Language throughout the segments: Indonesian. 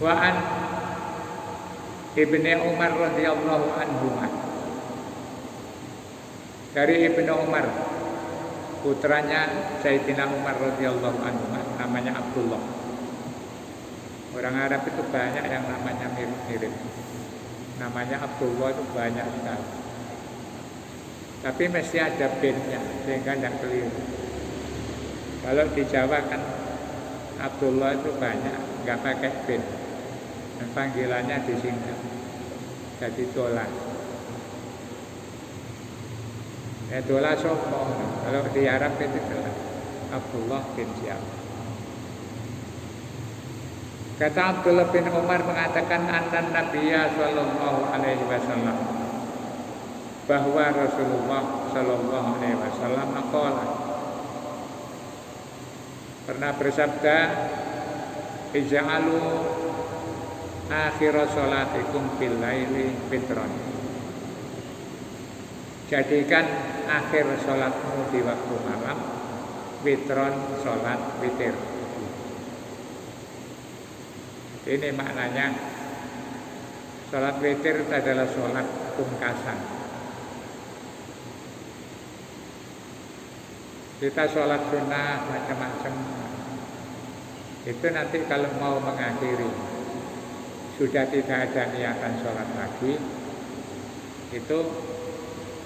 Wa an Ibnu Umar radhiyallahu anhu. Dari Ibnu Umar, putranya Sayyidina Umar radhiyallahu anhu, namanya Abdullah. Orang Arab itu banyak yang namanya mirip-mirip. Namanya Abdullah itu banyak sekali. Tapi mesti ada bin-nya sehingga tidak keliru. Kalau di Jawa kan Abdullah itu banyak, nggak pakai bin. Dan panggilannya disingkat. Jadi Dola. Ya Dola sopo. Kalau di Arab itu jelas Abdullah bin siapa. Kata Abdullah bin Umar mengatakan anna Nabiya sallallahu alaihi wasallam, bahwa Rasulullah sallallahu alaihi wasallam pernah bersabda, ij'alu akhir sholatikum bil laili fitron. Jadikan akhir sholatmu di waktu malam fitron, sholat witir. Ini maknanya sholat witir adalah sholat pungkasan. Kita sholat sunnah macam-macam, itu nanti kalau mau mengakhiri sudah tidak ada niatan sholat lagi, itu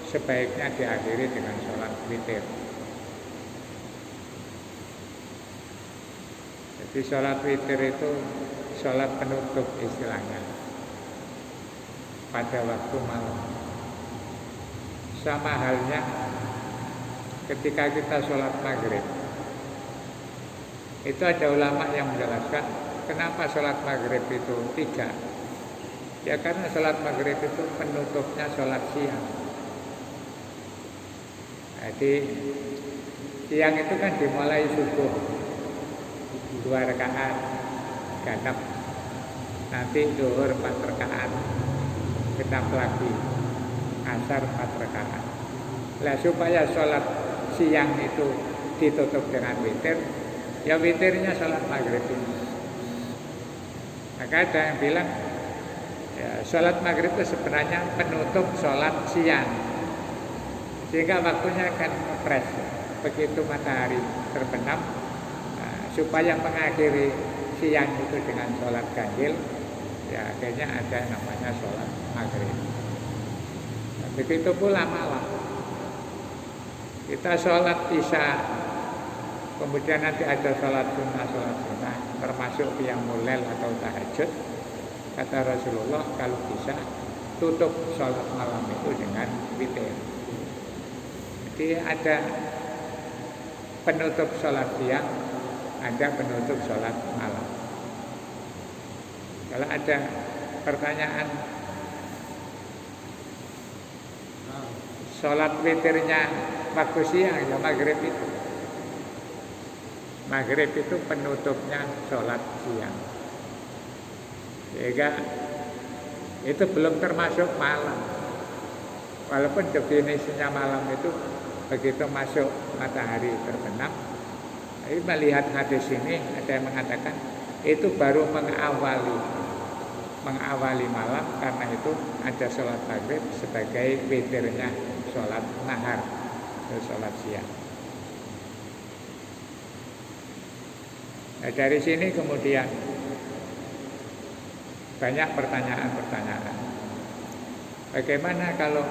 sebaiknya diakhiri dengan sholat witir. Jadi sholat witir itu sholat penutup istilahnya pada waktu malam. Sama halnya ketika kita sholat maghrib, itu ada ulama yang menjelaskan kenapa sholat maghrib itu 3. Ya karena sholat maghrib itu penutupnya sholat siang. Jadi siang itu kan dimulai subuh 2 rakaat genap, nanti zuhur 4 rakaat, genap lagi, asar 4 rakaat. Lah supaya sholat siang itu ditutup dengan witir, ya witirnya sholat maghrib ini. Maka ada yang bilang, ya, sholat maghrib itu sebenarnya penutup sholat siang, sehingga waktunya akan fresh begitu matahari terbenam, supaya mengakhiri siang itu dengan sholat ganjil, ya akhirnya ada namanya sholat maghrib. Nah, begitu pula malam, kita sholat isya, kemudian nanti ada sholat sunnah, termasuk qiyamul lail atau tahajud. Kata Rasulullah, kalau bisa tutup sholat malam itu dengan witir. Jadi ada penutup sholat siang, ada penutup sholat malam. Kalau ada pertanyaan, sholat witirnya waktu siang, ya maghrib itu. Maghrib itu penutupnya sholat siang. Sehingga itu belum termasuk malam. Walaupun definisinya malam itu begitu masuk matahari terbenam. Tapi melihat hadis ini ada yang mengatakan itu baru mengawali malam, karena itu ada sholat maghrib sebagai witirnya sholat nahar atau sholat siang. Nah, dari sini kemudian banyak pertanyaan-pertanyaan. Bagaimana kalau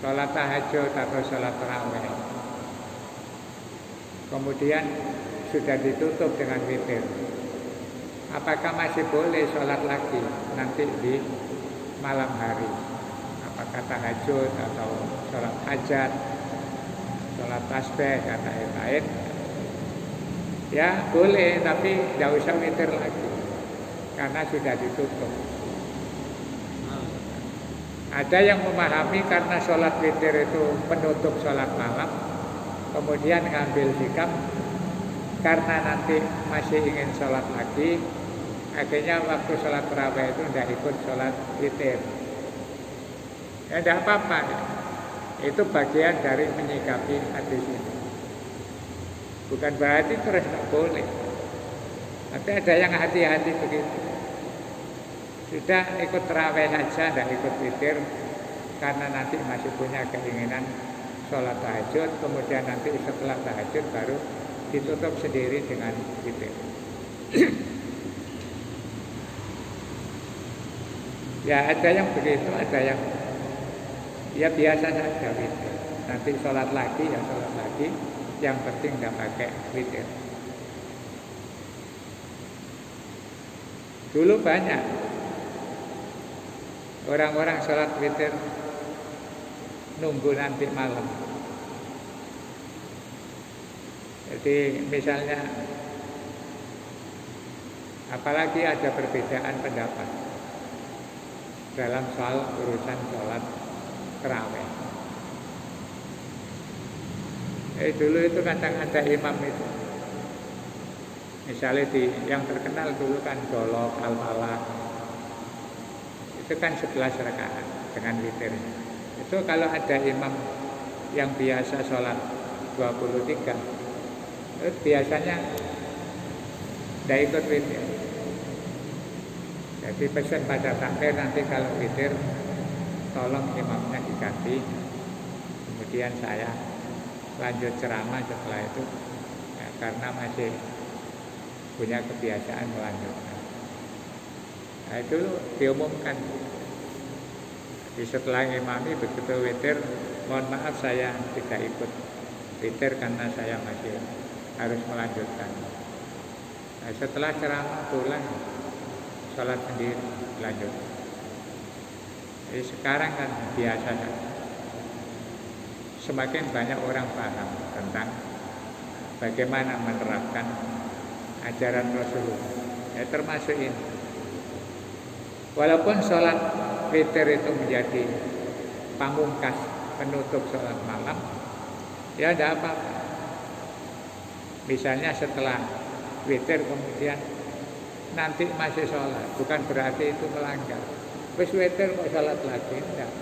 sholat tahajud atau sholat tarawih kemudian sudah ditutup dengan witir, apakah masih boleh sholat lagi nanti di malam hari? Apakah tahajud atau sholat hajat, sholat tasbih dan lain-lain? Ya boleh, tapi tidak usah witir lagi karena sudah ditutup. Ada yang memahami karena sholat witir itu penutup sholat malam, kemudian ngambil sikap karena nanti masih ingin sholat lagi, akhirnya waktu sholat tarawih itu tidak ikut sholat witir. Ya tidak apa-apa, itu bagian dari menyikapi hadis ini. Bukan berarti terus tidak boleh. Tapi ada yang hati-hati begitu. Sudah ikut terawih saja, tidak ikut witir, karena nanti masih punya keinginan sholat tahajud, kemudian nanti setelah tahajud baru ditutup sendiri dengan witir. Ya ada yang begitu, ada yang ya biasa saja witir. Nanti sholat lagi ya sholat lagi, yang penting tidak pakai witir. Dulu banyak orang-orang sholat witir nunggu nanti malam. Jadi misalnya, apalagi ada perbedaan pendapat dalam soal urusan sholat tarawih. Dulu itu kadang ada imam itu, misalnya yang terkenal dulu kan Dolok, Al-Falah, itu kan 11 rakaat dengan witir. Itu kalau ada imam yang biasa sholat 23, itu biasanya tidak ikut witir. Jadi pesan pada takbir nanti kalau witir tolong imamnya diganti, kemudian saya lanjut ceramah setelah itu ya, karena masih punya kebiasaan melanjutkan. Nah itu diumumkan. Jadi setelah imami begitu witir, mohon maaf saya tidak ikut witir karena saya masih harus melanjutkan. Nah, setelah ceramah pulang sholat sendiri lanjut. Jadi sekarang kan biasa saja. Semakin banyak orang paham tentang bagaimana menerapkan ajaran Rasulullah, ya termasuk ini. Walaupun sholat witir itu menjadi pamungkas penutup sholat malam, ya tidak apa-apa. Misalnya setelah witir kemudian nanti masih sholat, bukan berarti itu melanggar. Terus witir kok sholat lagi, enggak.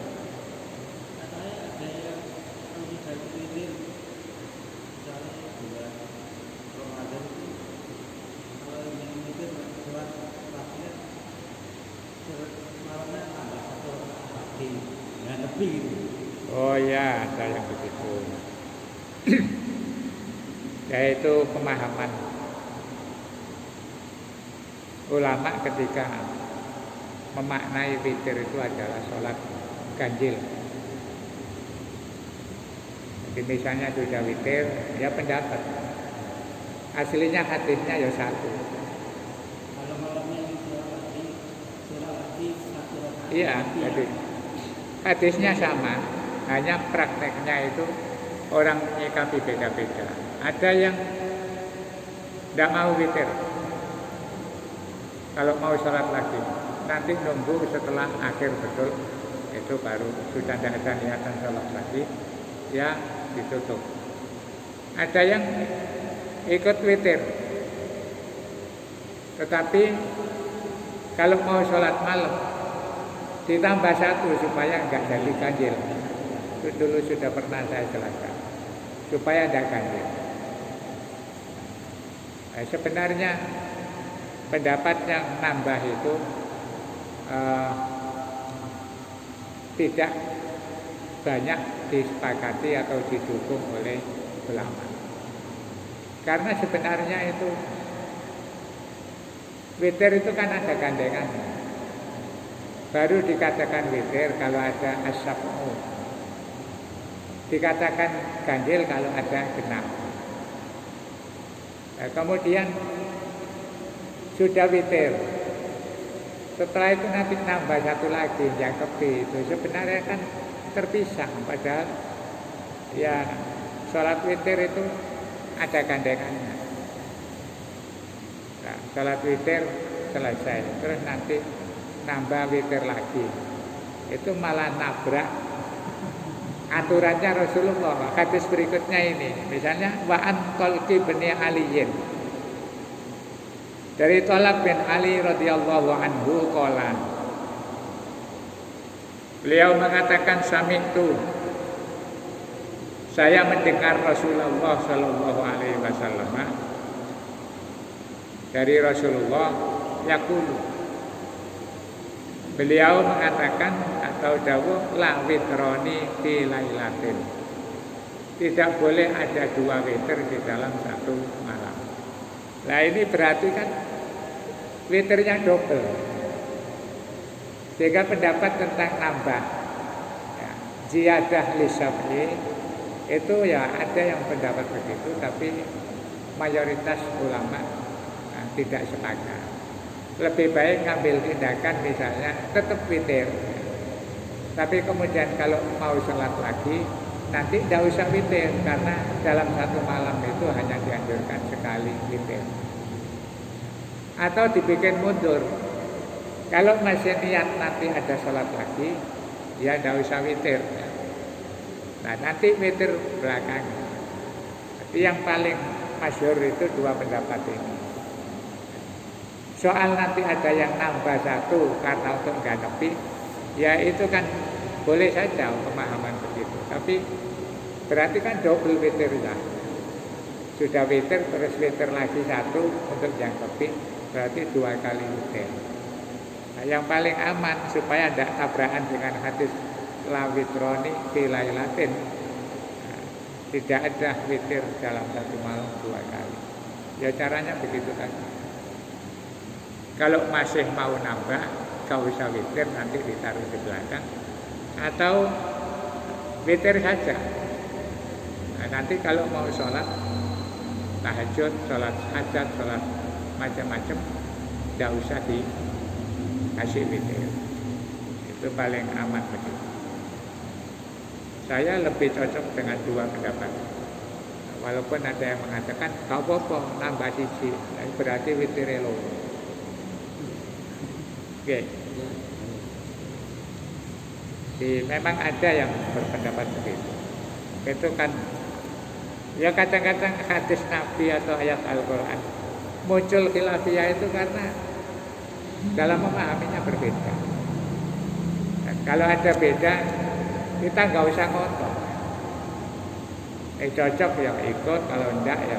Oh ya, ada yang begitu. Yaitu pemahaman ulama ketika memaknai witir itu adalah sholat ganjil. Jadi misalnya sudah witir, ya pendapat. Aslinya hadisnya ya satu. Kalau malamnya sholat satu rakaat. Iya, jadi hadisnya sama, hanya prakteknya itu orang menyikapi beda-beda. Ada yang tidak mau witir, kalau mau sholat lagi, nanti nunggu setelah akhir betul, itu baru sudah tidak ada niatan sholat lagi, ya ditutup. Ada yang ikut witir, tetapi kalau mau sholat malam ditambah satu supaya enggak jadi ganjil. Itu dulu sudah pernah saya jelaskan, supaya tidak ganjil. Nah, sebenarnya pendapat yang nambah itu tidak banyak disepakati atau didukung oleh ulama. Karena sebenarnya itu witir itu kan ada gandengannya. Baru dikatakan witir kalau ada as-sab'u. Dikatakan ganjil kalau ada genap. Nah, kemudian sudah witir. Setelah itu nanti nambah satu lagi yang tepi itu sebenarnya kan terpisah. Padahal ya sholat witir itu ada gandengannya. Nah, sholat witir selesai, terus nanti nambah witir lagi. Itu malah nabrak aturannya Rasulullah. Hadis berikutnya ini, misalnya wa'an Talqi bin Aliyin, dari Talq bin Ali radhiyallahu anhu qala, beliau mengatakan sami'tu, saya mendengar Rasulullah sallallahu alaihi wasallam dari Rasulullah yaqulu. Beliau mengatakan atau dawuh la witroni fi lailatin. Tidak boleh ada 2 witir di dalam satu malam. Nah ini berarti kan witirnya double. Sehingga pendapat tentang nambah ya, ziyadah lisab'i itu ya ada yang pendapat begitu, tapi mayoritas ulama tidak sepakat. Lebih baik ngambil tindakan misalnya tetap witir, tapi kemudian kalau mau sholat lagi nanti tidak usah witir, karena dalam satu malam itu hanya dianjurkan sekali witir. Atau dibikin mundur, kalau masih niat nanti ada sholat lagi, ya tidak usah witir. Nah nanti witir belakangan. Jadi yang paling masyhur itu 2 pendapat ini. Soal nanti ada yang nambah 1 karena untuk ngganepi, ya itu kan boleh saja pemahaman begitu. Tapi berarti kan double witir lah. Sudah witir terus witir lagi 1 untuk jangkepi, berarti 2 kali witir. Nah, yang paling aman supaya tidak tabrakan dengan hadis la witroni fi lailatin. Nah, tidak ada witir dalam satu malam 2 kali. Ya caranya begitu kan. Kalau masih mau nambah, gak usah witir, nanti ditaruh di belakang. Atau witir saja. Nah, nanti kalau mau sholat tahajud, sholat hajat, sholat macam-macam, gak usah dikasih witir. Itu paling aman begitu. Saya lebih cocok dengan 2 pendapat. Walaupun ada yang mengatakan gak apa-apa nambah siji, berarti witir loro. Oke. Memang ada yang berpendapat begitu. Itu kan ya kadang-kadang hadis Nabi atau ayat Al-Quran muncul khilafiyah itu karena dalam memahaminya berbeda. Dan kalau ada beda, kita nggak usah ngotot. Cocok ya ikut, kalau enggak ya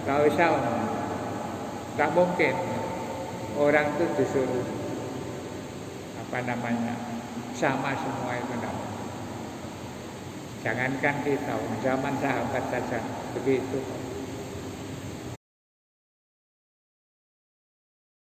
nggak usah. Nggak mungkin orang itu disuruh sama semua itu enggak. Jangankan kita, zaman sahabat saja begitu.